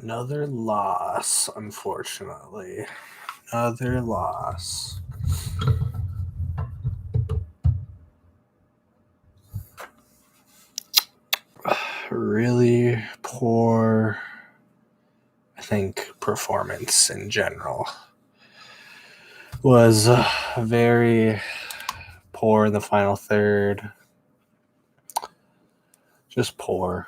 Another loss, unfortunately. Another loss. Really poor, I think, performance in general. Was very poor in the final third. Just poor.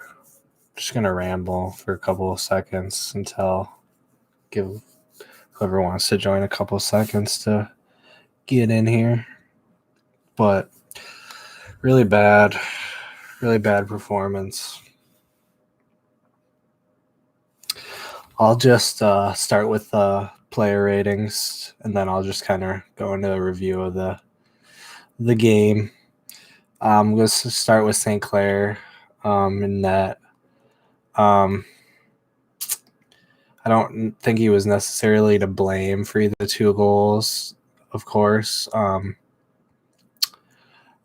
Just going to ramble for a couple of seconds until give whoever wants to join a couple of seconds to get in here. But really bad performance. I'll just start with player ratings, and then I'll just kind of go into a review of the game. I'm going to start with St. Clair in that I don't think he was necessarily to blame for either 2 goals, of course.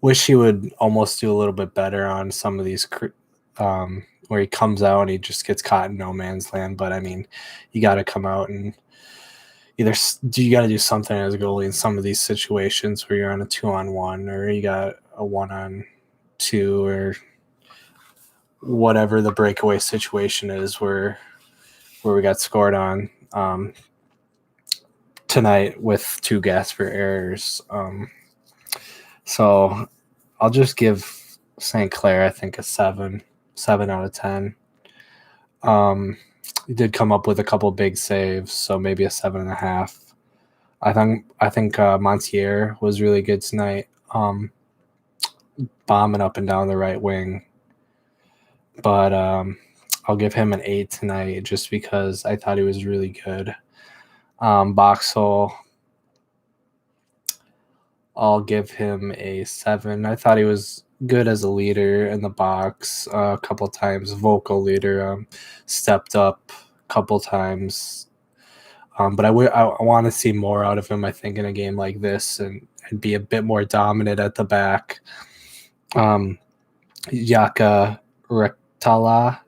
Wish he would almost do a little bit better on some of these where he comes out and he just gets caught in no man's land. But, I mean, you got to come out and you got to do something as a goalie in some of these situations where you're on a 2-on-1 or you got a 1-on-2 or whatever the breakaway situation is where we got scored on tonight with 2 Gasper errors. So I'll just give St. Clair, I think, a 7 out of 10. He did come up with a couple big saves, so maybe a 7.5. I think Montier was really good tonight, bombing up and down the right wing. But I'll give him an 8 tonight just because I thought he was really good. Boxall, I'll give him a 7. I thought he was good as a leader in the box a couple times, vocal leader, stepped up a couple times. But I want to see more out of him, I think, in a game like this and be a bit more dominant at the back. Yaka Rektala,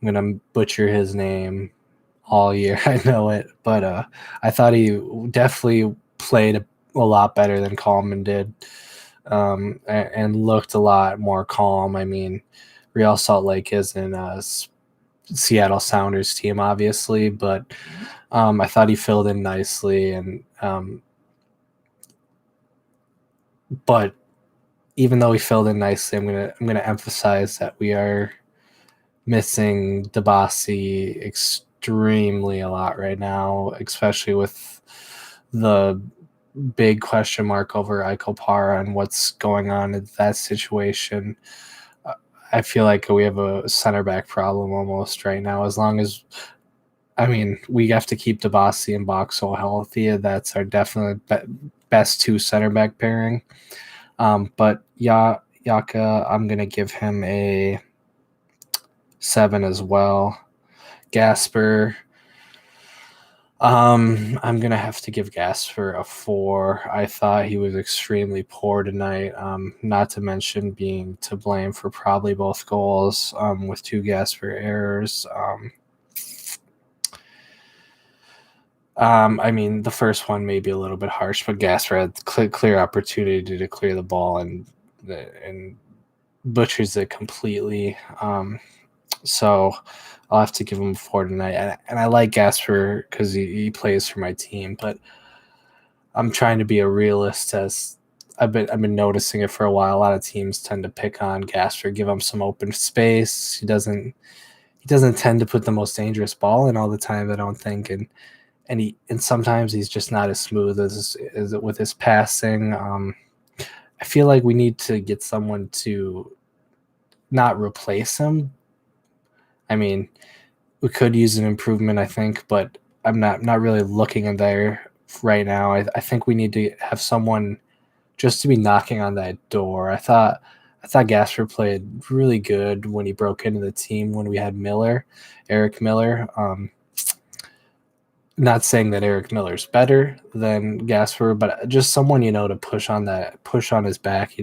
I'm going to butcher his name all year. I know it. But I thought he definitely played a lot better than Kallman did and looked a lot more calm. I mean, Real Salt Lake isn't a Seattle Sounders team, obviously, but I thought he filled in nicely. And but even though he filled in nicely, I'm gonna emphasize that we are missing Dabasi extremely a lot right now, especially with the big question mark over Eichel Parra and what's going on in that situation. I feel like we have a center back problem almost right now. As long as, I mean, we have to keep Dabasi and Boxall healthy. That's our definite best 2 center back pairing. But Yaka, I'm going to give him a 7 as well. Gasper, I'm going to have to give Gasper a 4. I thought he was extremely poor tonight, not to mention being to blame for probably both goals with 2 Gasper errors. I mean, the first one may be a little bit harsh, but Gasper had clear opportunity to clear the ball and butchers it completely. So I'll have to give him a 4 tonight. And I like Gasper because he plays for my team, but I'm trying to be a realist. As I've been noticing it for a while. A lot of teams tend to pick on Gasper, give him some open space. He doesn't tend to put the most dangerous ball in all the time, I don't think, and sometimes he's just not as smooth as with his passing. I feel like we need to get someone to not replace him. I mean, we could use an improvement, I think, but I'm not really looking in there right now. I think we need to have someone just to be knocking on that door. I thought Gasper played really good when he broke into the team when we had Eric Miller. Not saying that Eric Miller's better than Gasper, but just someone, to push on his back,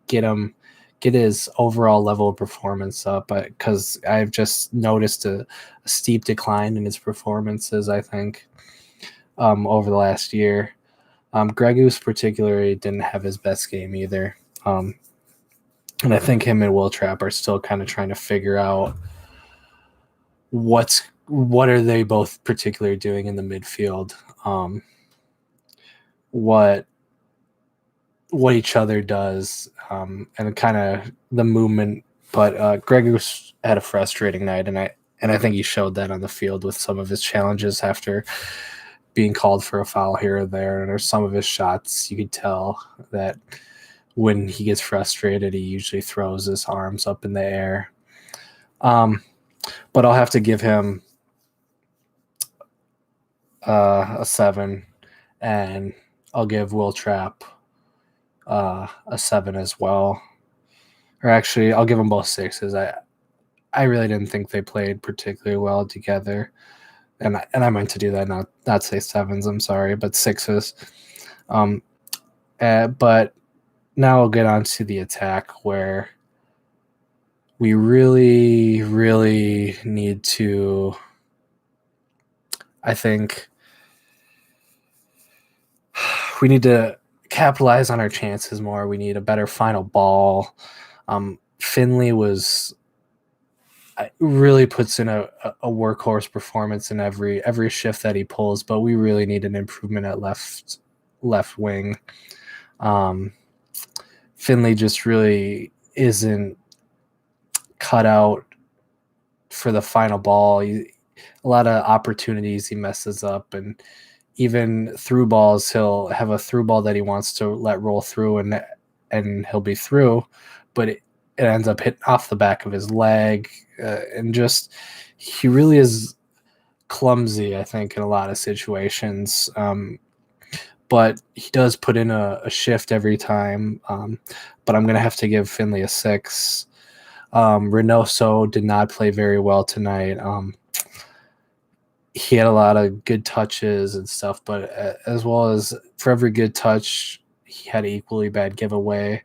get him get his overall level of performance up, because I've just noticed a steep decline in his performances, I think, over the last year. Gregus particularly didn't have his best game either. And I think him and Will Trapp are still kind of trying to figure out what are they both particularly doing in the midfield, what each other does, and kind of the movement. But Gregus had a frustrating night, and I think he showed that on the field with some of his challenges after being called for a foul here or there. And there's some of his shots you could tell that when he gets frustrated, he usually throws his arms up in the air. But I'll have to give him a 7, and I'll give Will Trapp a 7 as well. Or actually, I'll give them both 6s. I really didn't think they played particularly well together, and I meant to do that, not say 7s. I'm sorry, but 6s. But now we'll get on to the attack, where we really, really need to, I think, we need to capitalize on our chances more. We need a better final ball. Finley really puts in a workhorse performance in every shift that he pulls, but we really need an improvement at left wing. Finley just really isn't cut out for the final ball. A lot of opportunities he messes up, and even through balls, he'll have a through ball that he wants to let roll through, and he'll be through, but it ends up hitting off the back of his leg, and just he really is clumsy, I think, in a lot of situations. But he does put in a shift every time. But I'm going to have to give Finley a 6. Reynoso did not play very well tonight. He had a lot of good touches and stuff, but as well as for every good touch, he had an equally bad giveaway.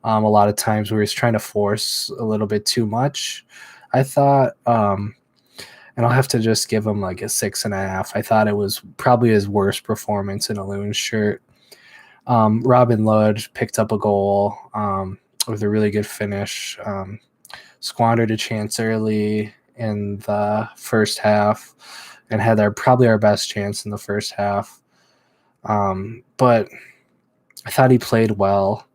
A lot of times where he's trying to force a little bit too much, I thought. And I'll have to just give him like a 6.5. I thought it was probably his worst performance in a Loons shirt. Robin Lodge picked up a goal with a really good finish. Squandered a chance early in the first half, and had probably our best chance in the first half. But I thought he played well,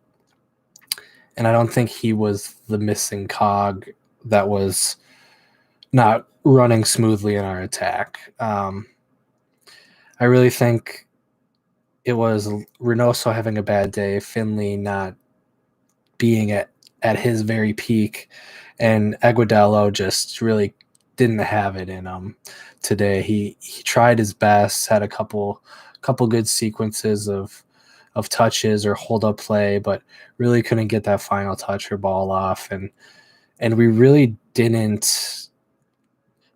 and I don't think he was the missing cog that was not running smoothly in our attack. I really think it was Reynoso having a bad day, Finley not being at his very peak, and Agudelo just really didn't have it in him today. He tried his best, had a couple good sequences of touches or hold up play, but really couldn't get that final touch or ball off, and we really didn't,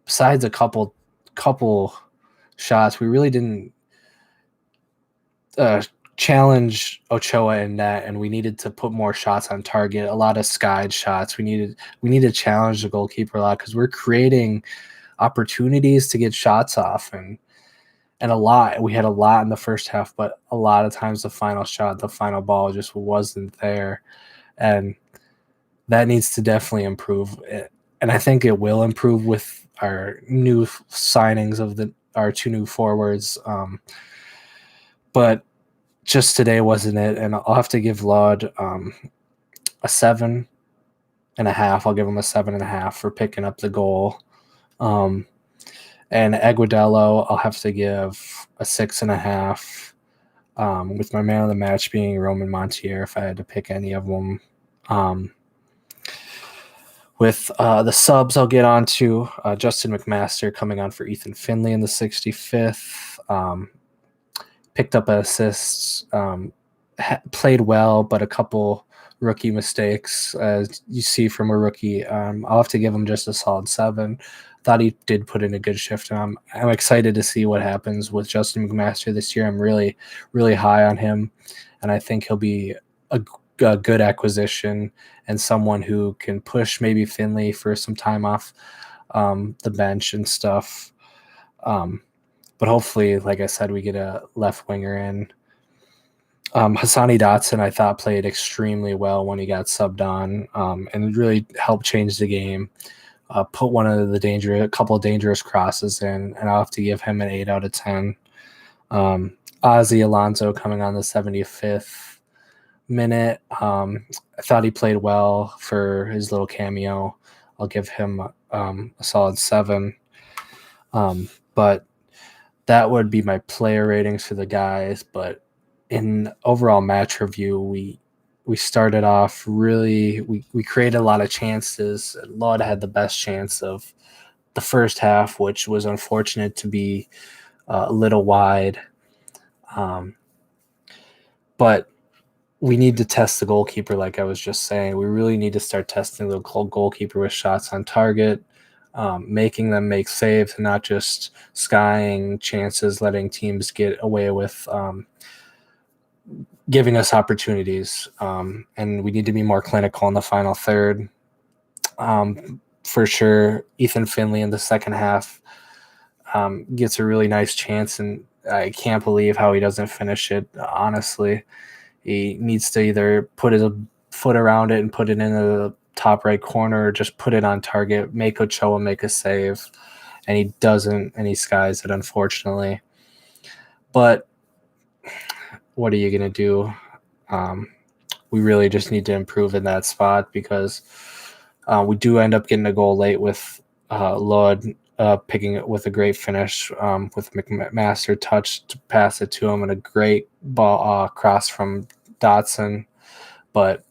besides a couple shots, we really didn't challenge Ochoa in net, and we needed to put more shots on target, a lot of skied shots. We need to challenge the goalkeeper a lot, because we're creating opportunities to get shots off, and a lot. We had a lot in the first half, but a lot of times the final shot, the final ball just wasn't there, and that needs to definitely improve. And I think it will improve with our new signings of our 2 new forwards. But just today wasn't it, and I'll have to give Laud a 7.5. I'll give him a 7.5 for picking up the goal. And Agudelo, I'll have to give a 6.5. With my man of the match being Roman Montier, if I had to pick any of them. With the subs, I'll get on to Justin McMaster coming on for Ethan Finley in the 65th. Picked up assists, played well, but a couple rookie mistakes, as you see from a rookie. I'll have to give him just a solid 7. Thought he did put in a good shift. I'm excited to see what happens with Justin McMaster this year. I'm really, really high on him, and I think he'll be a good acquisition and someone who can push maybe Finley for some time off the bench and stuff. But hopefully, like I said, we get a left winger in. Hassani Dotson, I thought, played extremely well when he got subbed on, and really helped change the game. Put a couple of dangerous crosses in, and I'll have to give him an 8 out of 10. Ozzy Alonso coming on the 75th minute. I thought he played well for his little cameo. I'll give him a solid 7. But that would be my player ratings for the guys. But in overall match review, we started off really, we created a lot of chances. Lod had the best chance of the first half, which was unfortunate to be a little wide. But we need to test the goalkeeper, like I was just saying. We really need to start testing the goalkeeper with shots on target, making them make saves and not just skying chances, letting teams get away with giving us opportunities. And we need to be more clinical in the final third. For sure, Ethan Finley in the second half gets a really nice chance, and I can't believe how he doesn't finish it, honestly. He needs to either put his foot around it and put it in the top right corner or just put it on target, make Ochoa make a save. And he doesn't, and he skies it, unfortunately. But what are you going to do? We really just need to improve in that spot because we do end up getting a goal late with Lod picking it with a great finish with McMaster touch to pass it to him and a great ball cross from Dotson. But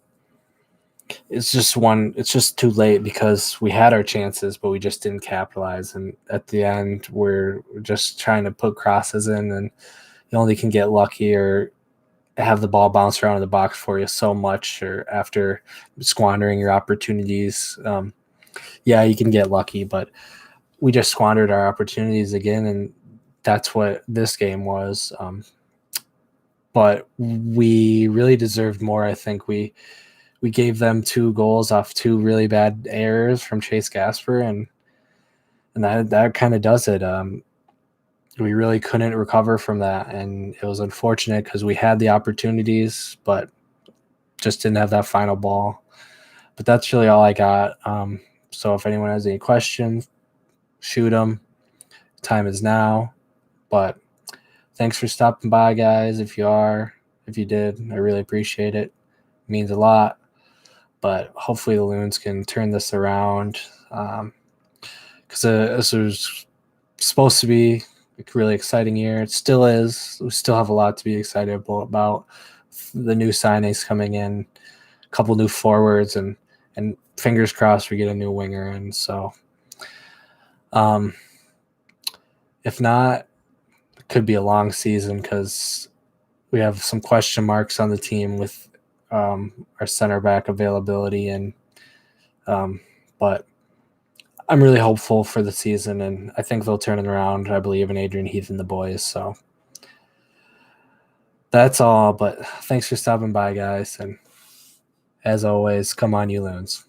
it's just too late because we had our chances, but we just didn't capitalize. And at the end, we're just trying to put crosses in, and you only can get lucky or have the ball bounce around in the box for you so much, or after squandering your opportunities. Yeah, you can get lucky, but we just squandered our opportunities again, and that's what this game was. But we really deserved more. I think we gave them 2 goals off 2 really bad errors from Chase Gasper, and that kind of does it. We really couldn't recover from that, and it was unfortunate because we had the opportunities, but just didn't have that final ball. But that's really all I got. So if anyone has any questions, shoot them. Time is now. But thanks for stopping by, guys. If you did, I really appreciate it. It means a lot. But hopefully the Loons can turn this around because this was supposed to be a really exciting year. It still is. We still have a lot to be excited about. The new signings coming in, a couple new forwards, and fingers crossed we get a new winger in. So if not, it could be a long season because we have some question marks on the team with our center back availability, and but I'm really hopeful for the season, and I think they'll turn it around. I believe in Adrian Heath and the boys. So that's all. But thanks for stopping by, guys, and as always, come on, you Loons.